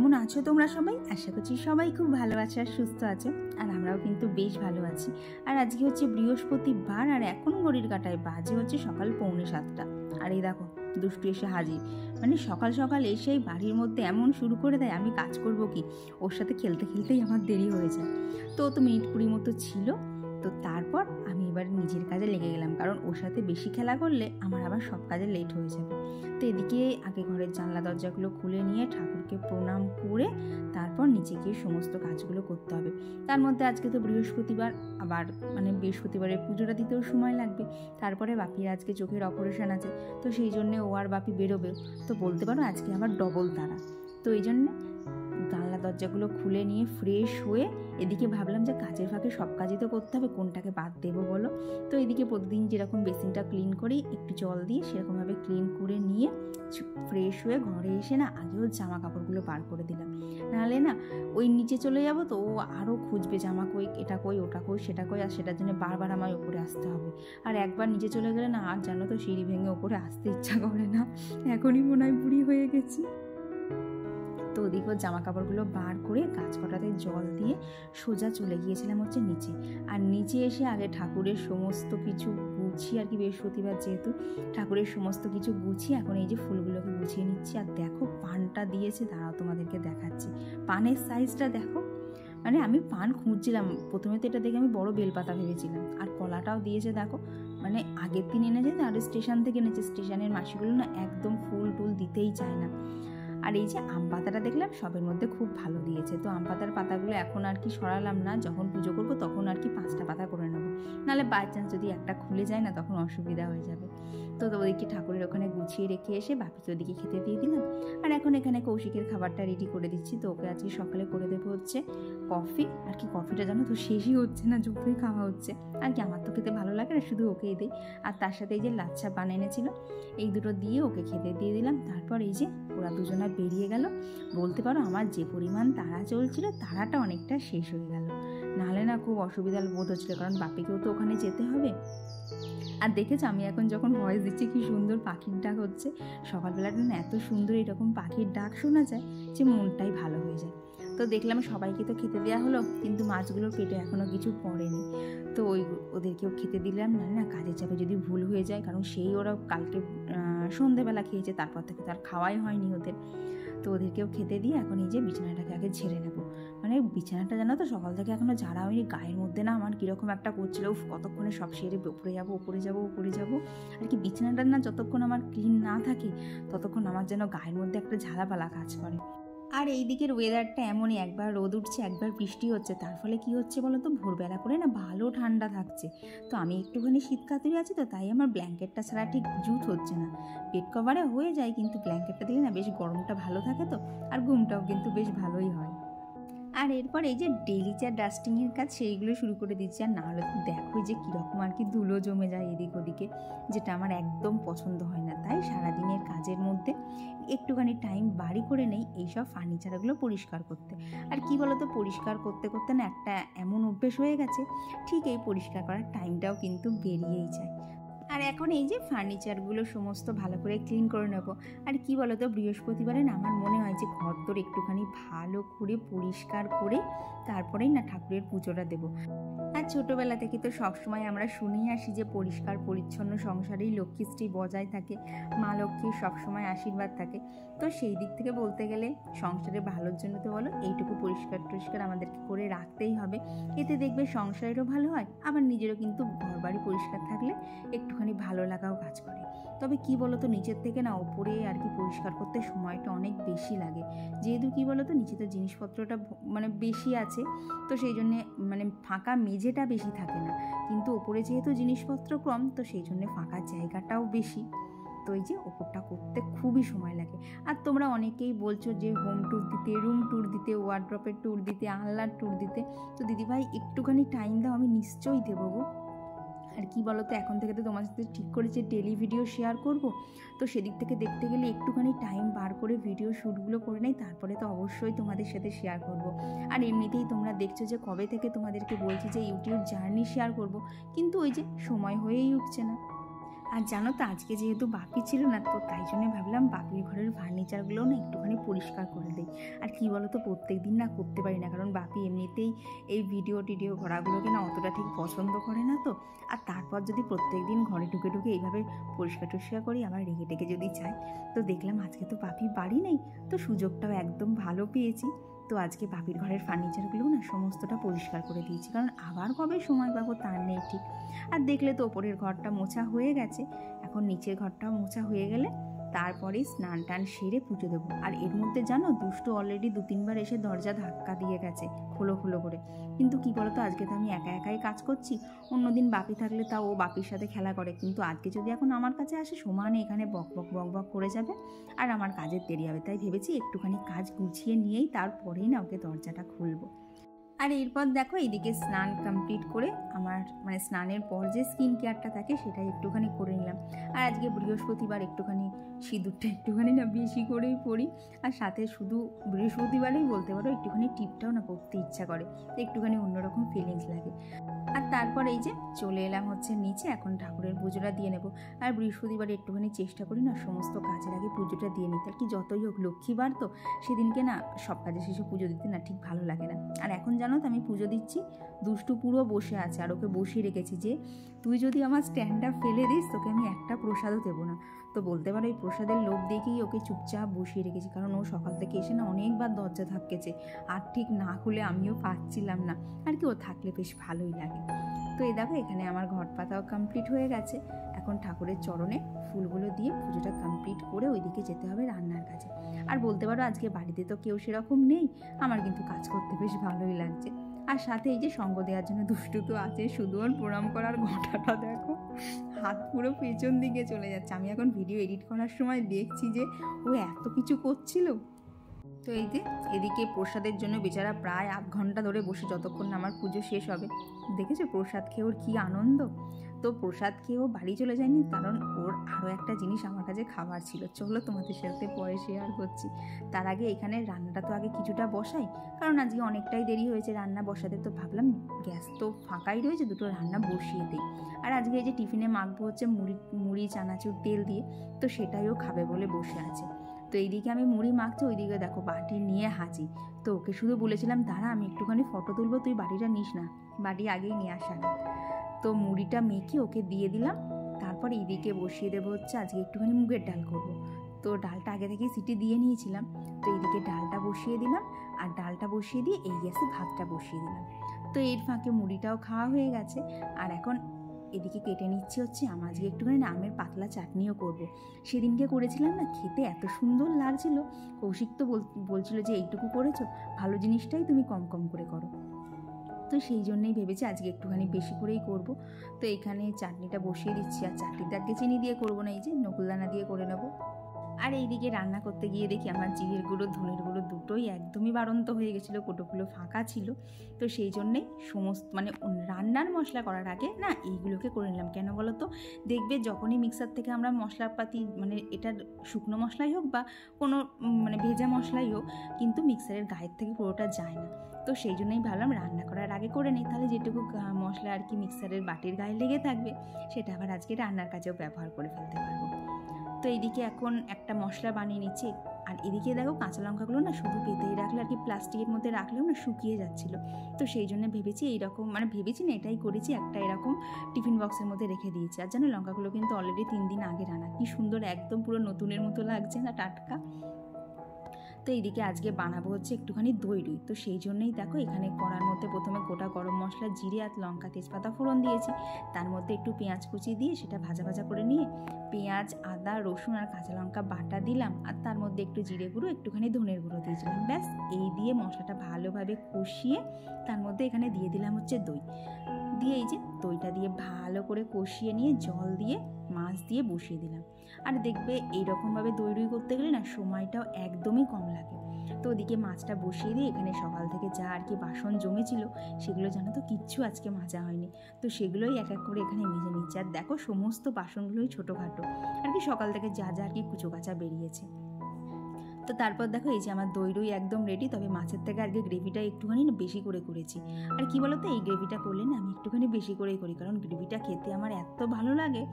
কেমন আছো তোমরা সবাই? আশা করছি সবাই খুব ভালো আছো আর সুস্থ আছো, আর আমরাও কিন্তু বেশ ভালো আছি। আর আজকে হচ্ছে বৃহস্পতিবার, আর এখন ঘড়ির কাঁটায় বাজে হচ্ছে সকাল 6:45। আর এই দেখো দুষ্টু এসে হাজির। মানে সকাল সকাল এসেই বাড়ির মধ্যে এমন শুরু করে দেয়, আমি কাজ করব কি, ওর সাথে খেলতে খেলতেই আমার দেরি হয়ে যায়। তো 1-2 মিনিট মতো ছিল। তো তারপর আমি এবার নিজের কাজে লেগে গেলাম, কারণ ওর সাথে বেশি খেলা করলে আমার আবার সব কাজে লেট হয়ে যাবে। তো এদিকে আগে ঘরের জানলা দরজাগুলো খুলে নিয়ে ঠাকুরকে প্রণাম করে তারপর নিচে গিয়ে সমস্ত কাজগুলো করতে হবে। তার মধ্যে আজকে তো বৃহস্পতিবার, আবার মানে বৃহস্পতিবারের পুজোটা দিতেও সময় লাগবে। তারপরে বাপির আজকে চোখের অপারেশন আছে, তো সেই জন্যে ও আর বাপি বেরোবে। তো বলতে পারো আজকে আবার ডবল তাড়া। তো এই জন্যে জানলা দরজাগুলো খুলে নিয়ে ফ্রেশ হয়ে এদিকে ভাবলাম যে কাজের ফাঁকে সব কাজই তো করতে হবে, কোনটাকে বাদ দেবো বলো। তো এদিকে প্রতিদিন যেরকম বেসিনটা ক্লিন করি একটু জল দিয়ে সেরকমভাবে ক্লিন করে নিয়ে ফ্রেশ হয়ে ঘরে এসে না আগেও জামা কাপড়গুলো বার করে দিলাম। নাহলে না ওই নিচে চলে যাবো, তো ও আরও খুঁজবে জামা কই, এটা কই, ওটা কই, সেটা কই, আর সেটার জন্য বারবার আমায় ওপরে আসতে হবে। আর একবার নিচে চলে গেলে না আর জানো তো সিঁড়ি ভেঙে ওপরে আসতে ইচ্ছা করে না। এখনই মনে হয় বুড়ি হয়ে গেছি। তো ওদিকে জামা কাপড়গুলো বার করে গাছ কটাতে জল দিয়ে সোজা চলে গিয়েছিলাম হচ্ছে নিচে। আর নিচে এসে আগে ঠাকুরের সমস্ত কিছু গুছিয়ে, আর কি বৃহস্পতিবার যেহেতু, ঠাকুরের সমস্ত কিছু গুছিয়ে এখন এই যে ফুলগুলোকে গুছিয়ে নিচ্ছি। আর দেখো পানটা দিয়েছে, দাঁড়াও তোমাদেরকে দেখাচ্ছি। পানের সাইজটা দেখো, মানে আমি পান খুঁজছিলাম প্রথমে, তো এটা দেখে আমি বড় বেলপাতা ভেবেছিলাম। আর কলাটাও দিয়েছে দেখো, মানে আগের দিন এনেছে, আর স্টেশন থেকে এনেছে। স্টেশনের মাসিগুলো না একদম ফুল টুল দিতেই চায় না। আর এই যে আম পাতাটা দেখলাম সবের মধ্যে খুব ভালো দিয়েছে। তো আম পাতার পাতাগুলো এখন আর কি সরালাম না, যখন পুজো করবো তখন আর কি 5টা পাতা করে নেবো, নাহলে বাই চান্স যদি একটা খুলে যায় না তখন অসুবিধা হয়ে যাবে। তো ওদিকে ঠাকুরের ওখানে গুছিয়ে রেখে এসে বাপিকে ওদিকে খেতে দিয়ে দিলাম। আর এখন এখানে কৌশিকের খাবারটা রেডি করে দিচ্ছি। তো ওকে আজকে সকালে করে দেবো হচ্ছে কফি। আর কি কফিটা জানো তো শেষই হচ্ছে না, যতই খাওয়া হচ্ছে। আর কি আমার তো খেতে ভালো লাগে না, শুধু ওকেই দিই। আর তার সাথে এই যে লাচ্ছা পান এনেছিল, এই দুটো দিয়ে ওকে খেতে দিয়ে দিলাম। তারপর এই যে ওরা দুজনা বেরিয়ে গেল। বলতে পারো আমার যে পরিমাণ তাড়া চলছিল, তাড়াটা অনেকটা শেষ হয়ে গেল। নাহলে না খুব অসুবিধা বোধ হচ্ছিল, কারণ বাপিকেও তো ওখানে যেতে হবে। আর দেখেছো আমি এখন যখন ভয়েস দিচ্ছি কি সুন্দর পাখির ডাক হচ্ছে। সকালবেলাটা না এত সুন্দর এরকম পাখির ডাক শোনা যায় যে মনটাই ভালো হয়ে যায়। তো দেখলাম সবাইকে তো খেতে দেওয়া হলো, কিন্তু মাছগুলোর পেটে এখনও কিছু পড়েনি। তো ওদেরকেও খেতে দিলাম, না কাজের চাপে যদি ভুল হয়ে যায়, কারণ সেই ওরা কালকে সন্ধেবেলা খেয়েছে, তারপর থেকে তার খাওয়াই হয়নি ওদের। তো ওদেরকেও খেতে দিয়ে এখন এই যে বিছানাটাকে আগে ঝেড়ে নেবো। মানে বিছানাটা জানো তো সকাল থেকে এখনও ঝাড়া হয়নি। গায়ের মধ্যে না আমার কীরকম একটা করছিল, কতক্ষণে সব সেরে উপরে যাবো। আর কি বিছানাটা না যতক্ষণ আমার ক্লিন না থাকে ততক্ষণ আমার যেন গায়ের মধ্যে একটা ঝালাপালা কাজ করে। আর এই দিকের ওয়েদারটা এমনই, একবার রোদ উঠছে একবার বৃষ্টি হচ্ছে। তার ফলে কি হচ্ছে বলো তো, ভোরবেলা করে না ভালো ঠান্ডা থাকছে। তো আমি একটুখানি শীত কাতুরে আছি, তো তাই আমার ব্ল্যাঙ্কেটটা ছাড়া ঠিক জুত হচ্ছে না। পেট কভারে হয়ে যায়, কিন্তু ব্ল্যাঙ্কেটটা দিলে না বেশ গরমটা ভালো থাকে, তো আর ঘুমটাও কিন্তু বেশ ভালোই হয়। আর এরপর এই যে ডেলি যা ডাস্টিংয়ের কাজ সেইগুলো শুরু করে দিচ্ছি। আর না হলে তো দেখোই যে কীরকম আর কি ধুলো জমে যায় এদিক ওদিকে, যেটা আমার একদম পছন্দ হয় না। তাই সারাদিনের কাজের মধ্যে একটুখানি টাইম বাড়ি করে নেই এইসব ফার্নিচারগুলো পরিষ্কার করতে। আর কি বলতো, পরিষ্কার করতে করতে না একটা এমন অভ্যেস হয়ে গেছে, ঠিক এই পরিষ্কার করার টাইমটাও কিন্তু বেরিয়েই যায়। আর এখন এই যে ফার্নিচারগুলো সমস্ত ভালো করে ক্লিন করে নেব। আর কি বলতো, বৃহস্পতিবারে না আমার মনে হয় যে ঘর তোর একটুখানি ভালো করে পরিষ্কার করে তারপরেই না ঠাকুরের পুজোটা দেবো। আর ছোটোবেলা থেকে তো সবসময় আমরা শুনেই আসি যে পরিষ্কার পরিচ্ছন্ন সংসারেই লক্ষ্মীশ্রী বজায় থাকে, মা লক্ষ্মীর সবসময় আশীর্বাদ থাকে। তো সেই দিক থেকে বলতে গেলে সংসারে ভালোর জন্য তো বলো এইটুকু পরিষ্কার টরিষ্কার আমাদেরকে করে রাখতেই হবে। এতে দেখবে সংসারেরও ভালো হয়, আবার নিজেরও কিন্তু ঘর বাড়ি পরিষ্কার থাকলে একটুখানি ভালো লাগাও কাজ করে। তবে কি বলতো, নিচের থেকে না ওপরে আর কি পরিষ্কার করতে সময়টা অনেক বেশি লাগে। যেহেতু কি বলতো নিচে তো জিনিসপত্রটা মানে বেশি আছে, তো সেই জন্যে মানে ফাঁকা মেঝেটা বেশি থাকে না। কিন্তু ওপরে যেহেতু জিনিসপত্র কম, তো সেই জন্যে ফাঁকা জায়গাটাও বেশি। তো এই যে ওপরটা করতে খুবই সময় লাগে। আর তোমরা অনেকেই বলছো যে হোম ট্যুর দিতে, রুম ট্যুর দিতে, ওয়ার্ড্রপের ট্যুর দিতে, আলনার ট্যুর দিতে। তো দিদিভাই একটুখানি টাইম দাও, আমি নিশ্চয়ই দেবো গো। আর কি বলো তো, এখন থেকে তো তোমার সাথে ঠিক করেছি ডেলি ভিডিও শেয়ার করব। তো সেদিক থেকে দেখতে গেলে একটুখানি টাইম বার করে ভিডিও শ্যুটগুলো করে নেই, তারপরে তো অবশ্যই তোমাদের সাথে শেয়ার করব। আর এমনিতেই তোমরা দেখছো যে কবে থেকে তোমাদেরকে বলছি যে ইউটিউব জার্নি শেয়ার করব, কিন্তু ওই যে সময় হয়েই উঠছে না। আর জানো তো আজকে যেহেতু বাপি ছিল না, তো তাই জন্য ভাবলাম বাপির ঘরের ফার্নিচারগুলো না একটুখানি পরিষ্কার করে দিই। আর কি বলো তো, প্রত্যেক দিন না করতে পারি না, কারণ বাপি এমনিতেই এই ভিডিও টিডিও করাগুলোকে না অতটা ঠিক পছন্দ করে না। তো আর তারপর যদি প্রত্যেক দিন ঘরে ঢুকে ঢুকে এইভাবে পরিষ্কার টরিষ্কার করি, আবার রেগে টেগে যদি চাই, তো দেখলাম আজকে তো বাপি বাড়ি নেই, তো সুযোগটাও একদম ভালো পেয়েছি। তো আজকে বাপির ঘরের ফার্নিচারগুলো না সমস্তটা পরিষ্কার করে দিয়েছি, কারণ আবার কবে সময় পাবো তার নেই ঠিক। আর দেখলে তো ওপরের ঘরটা মোছা হয়ে গেছে, এখন নিচের ঘরটাও মোছা হয়ে গেলে তারপরেই স্নান টান সেরে পুজো দেবো। আর এর মধ্যে জানো, দুষ্টু অলরেডি 2-3 বার এসে দরজা ধাক্কা দিয়ে গেছে খোলো খোলো করে। কিন্তু কি বলতো, আজকে তো আমি একা একাই কাজ করছি, অন্যদিন বাপি থাকলে তাও ও বাপির সাথে খেলা করে, কিন্তু আজকে যদি এখন আমার কাছে আসে সমানে এখানে বক বক বক বক করে যাবে আর আমার কাজের দেরি হবে। তাই ভেবেছি একটুখানি কাজ গুছিয়ে নিয়েই তারপরেই না ওকে দরজাটা খুলবো। আর এরপর দেখো এইদিকে স্নান কমপ্লিট করে আমার মানে স্নানের পর যে স্কিন কেয়ারটা থাকে সেটাই একটুখানি করে নিলাম। আর আজকে বৃহস্পতিবার একটুখানি সিঁদুরটা একটুখানি না বেশি করেই পরি, আর সাথে শুধু বৃহস্পতিবারেই বলতে পারো একটুখানি টিপটাও না পরতে ইচ্ছা করে, একটুখানি অন্যরকম ফিলিংস লাগে। আর তারপর এই যে চলে এলাম হচ্ছে নিচে, এখন ঠাকুরের পুজোটা দিয়ে নেব। আর বৃহস্পতিবারে একটুখানি চেষ্টা করি না সমস্ত কাজের আগে পুজোটা দিয়ে নিতে, আর কি যতই হোক লক্ষ্মীবার তো সেদিনকে না সব কাজের শেষে পুজো দিতে না ঠিক ভালো লাগে না। আর এখন জানো তো আমি পুজো দিচ্ছি, দুষ্টু পুরো বসে আছে, আর ওকে বসিয়ে রেখেছি যে তুই যদি আমার স্ট্যান্ডটা ফেলে দিস তোকে আমি একটা প্রসাদও দেবো না। তো বলতে পারো এই প্রসাদের লোভ দেখেই ওকে চুপচাপ বসিয়ে রেখেছি, কারণ ও সকাল থেকে এসে না অনেকবার দরজা ধাক্কেছে, আর ঠিক না খুলে আমিও পাচ্ছিলাম না, আর কি ও থাকলে বেশ ভালোই লাগে। তো এই দেখো এখানে আমার ঘট পাতাও কমপ্লিট হয়ে গেছে, এখন ঠাকুরের চরণে ফুলগুলো দিয়ে পুজোটা কমপ্লিট করে ওইদিকে যেতে হবে রান্নার কাজে। আর বলতে পারো আজকে বাড়িতে তো কেউ সেরকম নেই, আমার কিন্তু কাজ করতে বেশ ভালোই লাগছে। আর সাথে এই যে সঙ্গ দেওয়ার জন্য দুষ্টু তো আছে, শুধু ওর প্রণাম করার ঘটাটা দেখো, হাত পুরো পেছন দিকে চলে যাচ্ছে। আমি এখন ভিডিও এডিট করার সময় দেখছি যে ও এত কিছু করছিল। তো এই যে এদিকে প্রসাদের জন্য বেচারা প্রায় 8 ঘন্টা ধরে বসে, যতক্ষণ না আমার পুজো শেষ হবে। দেখেছো প্রসাদ খেয়ে ওর কী আনন্দ। তো প্রসাদ খেয়েও বাড়ি চলে যায়নি, কারণ ওর আরও একটা জিনিস আমার কাছে খাবার ছিল, চলো তোমাদের সাথে পরে শেয়ার করছি। তার আগে এখানে রান্নাটা তো আগে কিছুটা বসাই, কারণ আজকে অনেকটাই দেরি হয়েছে রান্না বসাতে, তো ভাবলাম গ্যাস তো ফাঁকাই রয়েছে, দুটো রান্না বসিয়ে দিই। আর আজকে এই যে টিফিনে মাখবো হচ্ছে মুড়ি চানাচুর তেল দিয়ে, তো সেটাইও খাবে বলে বসে আছে। তো এইদিকে আমি মুড়ি মাখছি, ওইদিকে দেখো বাটি নিয়ে হাজির। তো ওকে শুধু বলেছিলাম দাঁড়া আমি একটুখানি ফটো তুলবো, তুই বাটিটা নিস না, বাটি আগেই নিয়ে আসা। তো মুড়িটা মেখে ওকে দিয়ে দিলাম। তারপর এইদিকে বসিয়ে দেবো হচ্ছে আজকে একটুখানি মুগের ডাল করব। তো ডালটা আগে থেকেই সিটি দিয়ে নিয়েছিলাম, তো এইদিকে ডালটা বসিয়ে দিলাম, আর ডালটা বসিয়ে দিয়ে এই গ্যাসে ভাতটা বসিয়ে দিলাম। তো এর ফাঁকে মুড়িটাও খাওয়া হয়ে গেছে। আর এখন এদিকে কেটে নিচ্ছি হচ্ছে আমার আজকে একটুখানি আমের পাতলা চাটনিও করব। সেদিনকে করেছিলাম না, খেতে এত সুন্দর লাগছিল। কৌশিক তো বলছিল যে এইটুকু করেছো, ভালো জিনিসটাই তুমি কম কম করে করো। তো সেই জন্যই ভেবেছি আজকে একটুখানি বেশি করেই করব। তো এখানে চাটনিটা বসিয়ে দিচ্ছি, আর চাটনিটা আজকে চিনি দিয়ে করবো না, এই যে নকুলদানা দিয়ে করে নেবো। আর এইদিকে রান্না করতে গিয়ে দেখি আমার জিরের গুঁড়ো ধনের গুঁড়ো দুটোই একদমই বাড়ন্ত হয়ে গেছিলো, কোটোগুলো ফাঁকা ছিল। তো সেই জন্যেই সমস্ত মানে রান্নার মশলা করার আগে না এইগুলোকে করে নিলাম। কেন বলো তো, দেখবে যখনই মিক্সার থেকে আমরা মশলাপাতি মানে এটার শুকনো মশলাই হোক বা কোনো মানে ভেজা মশলাই হোক, কিন্তু মিক্সারের গায়ের থেকে পুরোটা যায় না। তো সেই জন্যই ভাবলাম রান্না করার আগে করে নিই, তাহলে যেটুকু মশলা আর কি মিক্সারের বাটির গায়ে লেগে থাকবে সেটা আবার আজকে রান্নার কাজেও ব্যবহার করে ফেলতে পারবো। তো এইদিকে এখন একটা মশলা বানিয়ে নিচ্ছি। আর এদিকে দেখো কাঁচা লঙ্কাগুলো না শুধু পেতেই রাখলে আর কি প্লাস্টিকের মধ্যে রাখলেও না শুকিয়ে যাচ্ছিলো। তো সেই জন্য ভেবেছি এইরকম মানে ভেবেছি না এটাই করেছি, একটা এরকম টিফিন বক্সের মধ্যে রেখে দিয়েছি। আর জানো লঙ্কাগুলো কিন্তু অলরেডি 3 দিন আগে রান্না, কি সুন্দর একদম পুরো নতুনের মতো লাগছে না, টাটকা। তো এইদিকে আজকে বানাবো হচ্ছে একটুখানি দই। তো সেই জন্যই দেখো এখানে কড়ার মধ্যে প্রথমে গোটা গরম মশলা, জিরে আর লঙ্কা তেজপাতা ফোড়ন দিয়েছি, তার মধ্যে একটু পেঁয়াজ কুচি দিয়ে সেটা ভাজা ভাজা করে নিয়ে পেঁয়াজ আদা রসুন আর কাঁচা লঙ্কা বাটা দিলাম, আর তার মধ্যে একটু জিরে গুঁড়ো একটুখানি ধনের গুঁড়ো দিয়েছিলাম। ব্যাস এই দিয়ে মশলাটা ভালোভাবে কষিয়ে তার মধ্যে এখানে দিয়ে দিলাম হচ্ছে দই দিয়ে, এই যে দইটা দিয়ে ভালো করে কষিয়ে নিয়ে জল দিয়ে মাছ দিয়ে বসিয়ে দিলাম। আর দেখবে এইরকমভাবে দই করতে গেলে না সময়টাও একদমই কম লাগে। তো ওদিকে মাছটা বসিয়ে দিয়ে এখানে সকাল থেকে যা আর কি বাসন জমেছিল সেগুলো জানো তো কিচ্ছু আজকে মাজা হয়নি, তো সেগুলোই এক এক করে এখানে মেজে নিচ্ছে। আর দেখো সমস্ত বাসনগুলোই ছোটোখাটো আর কি সকাল থেকে যা যা আর কি কুচো কাচা বেরিয়েছে। তো তারপর দেখো এই যে আমার দই একদম রেডি। তবে মাছের থেকে আজকে গ্রেভিটা একটুখানি না বেশি করে করেছি। আর কি বলতো, এই গ্রেভিটা করলে না আমি একটুখানি বেশি করেই করি, কারণ গ্রেভিটা খেতে আমার এত ভালো লাগে,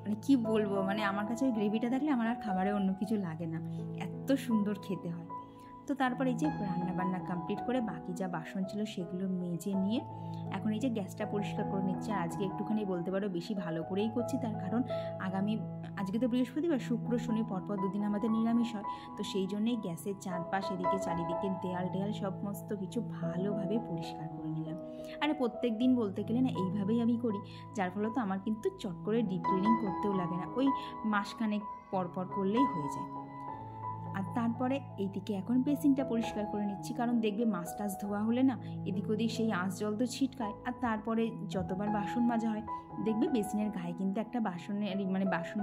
মানে কি বলবো, মানে আমার কাছে ওই গ্রেভিটা থাকলে আমার আর খাবারে অন্য কিছু লাগে না, এত সুন্দর খেতে হয়। তো তারপর এই যে রান্নাবান্না কমপ্লিট করে বাকি যা বাসন ছিল সেগুলো মেজে নিয়ে এখন এই যে গ্যাসটা পরিষ্কার করে নিচ্ছে। আর আজকে একটুখানি বলতে পারো বেশি ভালো করেই করছি, তার কারণ আজকে তো বৃহস্পতিবার, শুক্র শনি পরপর দুদিন আমাদের নিরামিষ হয়। তো সেই জন্যেই গ্যাসের চারপাশ এদিকে চারিদিকে দেয়াল সমস্ত কিছু ভালোভাবে পরিষ্কার করে নিলাম। আরে প্রত্যেক দিন বলতে গেলে না এইভাবেই আমি করি, যার ফলে তো আমার কিন্তু চট করে ডিপ ক্লিনিং করতেও লাগে না, ওই মাসখানেক পরপর করলেই হয়ে যায়। আর তারপরে এইদিকে এখন বেসিনটা পরিষ্কার করে নিচ্ছি, কারণ দেখবে মাছ টাছ ধোয়া হলে না এদিক ওদিক সেই আঁশ জল তো ছিটকায়। আর তারপরে যতবার বাসন মাজা হয় দেখবে বেসিনের গায়ে কিন্তু একটা বাসন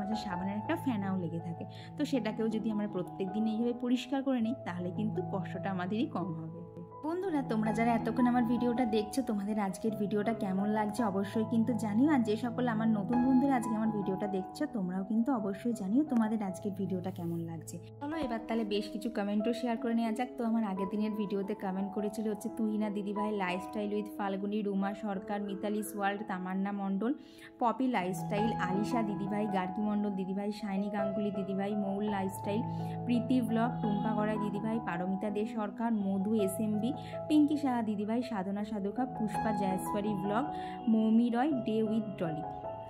মাজার সাবানের একটা ফেনাও লেগে থাকে। তো সেটাকেও যদি আমরা প্রত্যেক দিন এইভাবে পরিষ্কার করে নিই তাহলে কিন্তু কষ্টটা আমাদেরই কম হবে। বন্ধুরা, তোমরা যারা এতক্ষণ আমার ভিডিওটা দেখছো, তোমাদের আজকের ভিডিওটা কেমন লাগছে অবশ্যই কিন্তু জানিও। আর যে সকল আমার নতুন বন্ধুরা আজকে আমার ভিডিওটা দেখছো, তোমরাও কিন্তু অবশ্যই জানিও তোমাদের আজকের ভিডিওটা কেমন লাগছে। চলো এবার তাহলে বেশ কিছু কমেন্টও শেয়ার করে নেওয়া যাক। তো আমার আগের দিনের ভিডিওতে কমেন্ট করেছিল হচ্ছে Tuhina Didibhai, lifestyle with Falguni, Ruma Sarkar, Mitali's world, Tamanna Mondal, Popy lifestyle, Alisha Didibhai, Gargi Mondal Didibhai, Shiny Ganguly Didibhai, Moul lifestyle, Preeti blog, Tumpa Garai Didibhai, Paramita De Sarkar, Madhu SMB, Pinky Saha Didibhai, Sadhana Sadhuka, Pushpa Jaiswari blog, Moumi Roy, day with Dolly,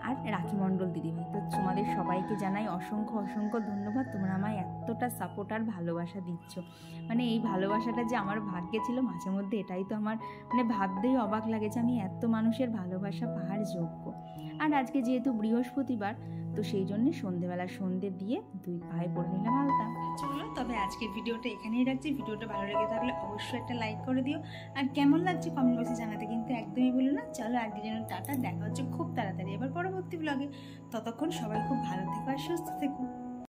আর রাখি মণ্ডল দিদিভাই। তো তোমাদের সবাইকে জানাই অসংখ্য অসংখ্য ধন্যবাদ, তোমরা আমায় এতটা সাপোর্ট আর ভালোবাসা দিচ্ছ। মানে এই ভালোবাসাটা যে আমার ভাগ্যে ছিল মাঝে মধ্যে, এটাই তো আমার মানে ভাবতেই অবাক লাগে যে আমি এত মানুষের ভালোবাসা পাওয়ার যোগ্য। আর আজকে যেহেতু বৃহস্পতিবার, তো সেই জন্য সন্ধেবেলা সন্ধে দিয়ে 2 পায়ে পরে নিলাম আলতা। চলো তবে আজকের ভিডিওটা এখানেই রাখছি। ভিডিওটা ভালো লেগে থাকলে অবশ্যই একটা লাইক করে দিও, আর কেমন লাগছে কমেন্ট বক্সে জানাতে কিন্তু একদমই ভুলো না। চলো আজকের জন্য টাটা, দেখা হচ্ছে খুব তাড়াতাড়ি এবার পরবর্তী ব্লগে। ততক্ষণ সবাই খুব ভালো থেকো আর সুস্থ থেকো।